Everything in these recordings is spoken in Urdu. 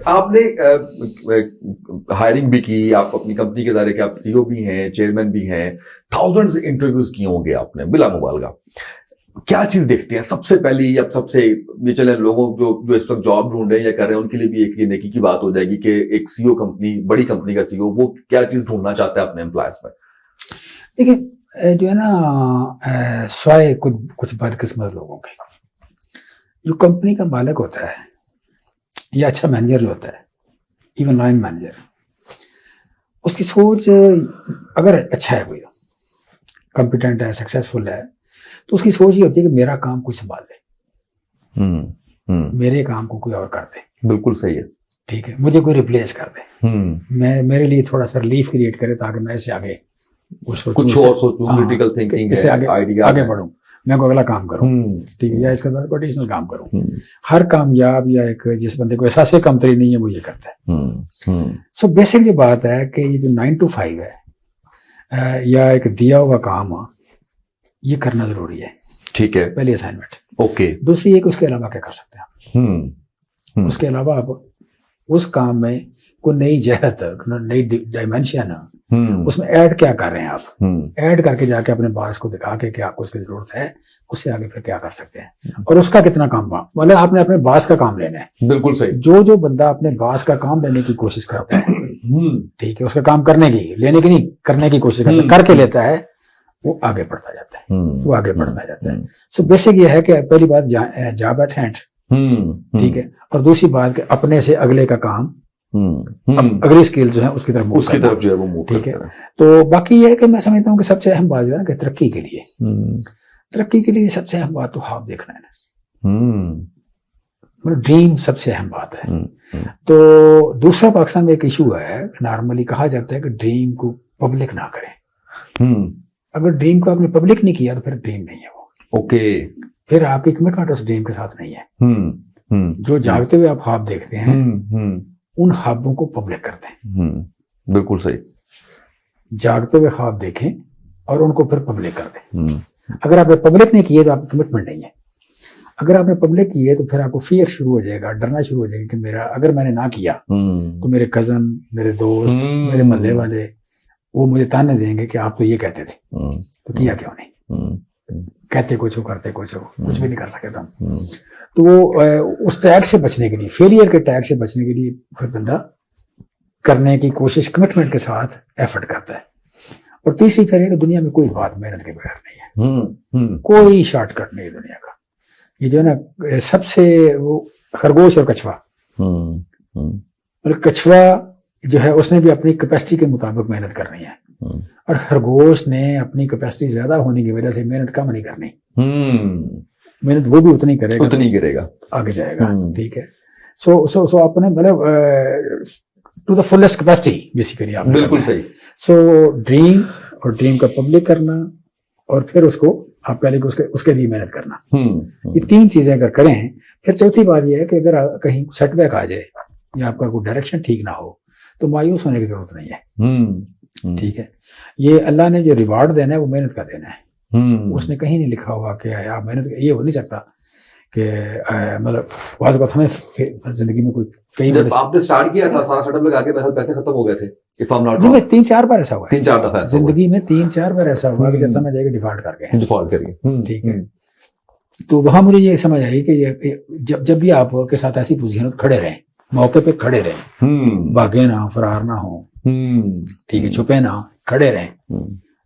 آپ نے ہائرنگ بھی کی, آپ اپنی کمپنی کے دائرے کے آپ سی او بھی ہیں, چیئرمین بھی ہیں, تھاؤزنڈز انٹرویوز کیے ہوں گے آپ نے بلا مبالغہ. کیا چیز دیکھتے ہیں سب سے پہلی, یا سب سے یہ چلیں لوگوں جو اس وقت جاب ڈھونڈ رہے ہیں یا کر رہے ہیں ان کے لیے بھی ایک یہ نیکی کی بات ہو جائے گی کہ ایک سی او کمپنی, بڑی کمپنی کا سی او, وہ کیا چیز ڈھونڈنا چاہتا ہے اپنے امپلائز میں؟ دیکھیں جو ہے نا سوائے کچھ بدقسمت لوگوں کے, جو کمپنی کا مالک ہوتا ہے یا اچھا مینیجر جو ہوتا ہے, ایون لائن مینیجر, اس کی سوچ اگر اچھا ہے, کوئی کمپیٹنٹ ہے, سکسیسفل ہے, تو اس کی سوچ یہ ہوتی ہے کہ میرا کام کوئی سنبھال لے, میرے کام کو کوئی اور کر دے. بالکل صحیح ہے, ٹھیک ہے, مجھے کوئی ریپلیس کر دے, میرے لیے تھوڑا سا ریلیف کریٹ کرے تاکہ میں اسے آگے کچھ اور سوچوں, کریٹیکل تھنکنگ اسے آگے بڑھوں, میں کوئی اگلا کام کروں, ٹھیک ہے, یا اس کے ساتھ کوئی ایڈیشنل کام کروں. ہر کامیاب یا ایک جس بندے کو احساس کمتری نہیں ہے وہ یہ کرتا ہے. سو بیسک جو بات ہے کہ یہ جو 9 to 5 ہے یا ایک دیا ہوا کام یہ کرنا ضروری ہے. ٹھیک ہے, پہلی اسائنمنٹ. اوکے. دوسری یہ کہ اس کے علاوہ کیا کر سکتے ہیں آپ, اس کے علاوہ آپ اس کام میں کوئی نئی جہت, نئی ڈائمینشن اس میں ایڈ کیا کر رہے ہیں آپ, ایڈ کر کے جا کے اپنے باس کو دکھا کے کہ آپ کو اس کی ضرورت ہے, اس سے آگے پھر کیا کر سکتے ہیں, اور اس کا کتنا کام, مطلب آپ نے اپنے باس کا کام لینا ہے. بالکل صحیح. جو بندہ اپنے باس کا کام لینے کی کوشش کرتا ہے, ٹھیک ہے, اس کا کام کرنے کی, لینے کی نہیں, کرنے کی کوشش کرتا ہے, کر کے لیتا ہے, وہ آگے بڑھتا جاتا ہے, وہ آگے بڑھتا جاتا ہے. سو بیسک یہ ہے کہ پہلی بات جاب ایٹ ہینڈ, ٹھیک ہے, اور دوسری بات کہ اپنے سے اگلے کا کام, اگلی اسکل جو ہے اس کی طرف جو ہے وہ موو, ٹھیک ہے. تو باقی یہ ہے کہ میں سمجھتا ہوں کہ سب سے اہم بات جو ہے نا کہ ترقی کے لیے سب سے اہم بات تو خواب دیکھنا ہے نا, ڈریم سب سے اہم بات ہے. تو دوسرا پاکستان میں ایک ایشو ہے, نارملی کہا جاتا ہے کہ ڈریم کو پبلک نہ کریں. اگر ڈریم کو آپ نے پبلک نہیں کیا تو پھر ڈریم نہیں ہے وہ. اوکے. پھر آپ کی کمٹمنٹ اس ڈریم کے ساتھ نہیں ہے. جو جاگتے ہوئے آپ خواب دیکھتے ہیں ان خوابوں کو پبلک کرتے ہیں. بالکل صحیح. جاگتے ہوئے خواب دیکھیں اور ان کو پھر پبلک کر دیں. اگر آپ نے پبلک نہیں کیے تو آپ کی کمٹمنٹ نہیں ہے. اگر آپ نے پبلک کیے تو پھر آپ کو فیئر شروع ہو جائے گا, ڈرنا شروع ہو جائے گا کہ اگر میں نے نہ کیا تو میرے کزن, میرے دوست, میرے محلے والے وہ مجھے تانے دیں گے کہ آپ تو یہ کہتے تھے تو کیا کیوں نہیں, کہتے کچھ ہو کرتے کچھ ہو, کچھ بھی نہیں کر سکے تم. تو وہ اس ٹیگ سے بچنے کے لیے, فیلئر کے ٹیگ سے بچنے کے لیے پھر بندہ کرنے کی کوشش کمٹمنٹ کے ساتھ ایفرٹ کرتا ہے. اور تیسری پھر ہے کہ دنیا میں کوئی بات محنت کے بغیر نہیں ہے, کوئی شارٹ کٹ نہیں ہے دنیا کا. یہ جو ہے نا سب سے وہ خرگوش اور کچھوا, اور کچھوا جو ہے اس نے بھی اپنی کیپیسٹی کے مطابق محنت کرنی ہے, اور خرگوش نے اپنی کیپیسٹی زیادہ ہونے کی وجہ سے محنت کم نہیں کرنی. محنت وہ بھی اتنی کرے گا, آگے جائے گا. ٹھیک ہے. سو آپ نے مطلب to the fullest capacity basically آپ. بالکل صحیح. سو ڈریم اور ڈریم کا پبلک کرنا, اور پھر اس کو آپ کہہ لیں کہ اس کے لیے محنت کرنا, یہ تین چیزیں اگر کریں. پھر چوتھی بات یہ ہے کہ اگر کہیں سیٹ بیک آ جائے یا آپ کا کوئی ڈائریکشن ٹھیک نہ ہو تو مایوس ہونے کی ضرورت نہیں ہے. ٹھیک ہے. یہ اللہ نے جو ریوارڈ دینا ہے وہ محنت کا دینا ہے. اس نے کہیں نہیں لکھا ہوا کہ آپ محنت, یہ ہو نہیں سکتا کہ مطلب بعض اوقات ہمیں زندگی میں کوئی کئی جب آپ نے سٹارٹ کیا تھا سارا سیٹ اپ لگا کے پیسے ختم ہو گئے تھے. نہیں, 3-4 بار ایسا ہوا ہے, 3-4 دفعہ زندگی میں 3-4 بار ایسا ہوا کہ جب سمجھ آئے کہ ڈیفالٹ کر گئے. ٹھیک ہے. تو وہاں مجھے یہ سمجھ آئی کہ جب بھی آپ کے ساتھ ایسی پوزیشن کھڑے رہیں, موقع پہ کھڑے رہیں, بھاگے نہ, فرار نہ ہوں, ٹھیک ہے, چھپے نہ, کھڑے رہیں.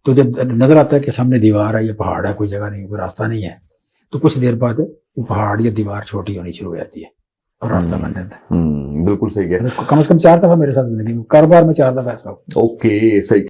تو جب نظر آتا ہے کہ سامنے دیوار ہے یا پہاڑ ہے, کوئی جگہ نہیں, کوئی راستہ نہیں ہے, تو کچھ دیر بعد وہ پہاڑ یا دیوار چھوٹی ہونی شروع ہو جاتی ہے اور راستہ بن جاتا ہے. بالکل صحیح ہے. کم از کم 4 دفعہ میرے ساتھ زندگی میں, کاروبار میں 4 دفعہ ایسا ہو. اوکے, صحیح.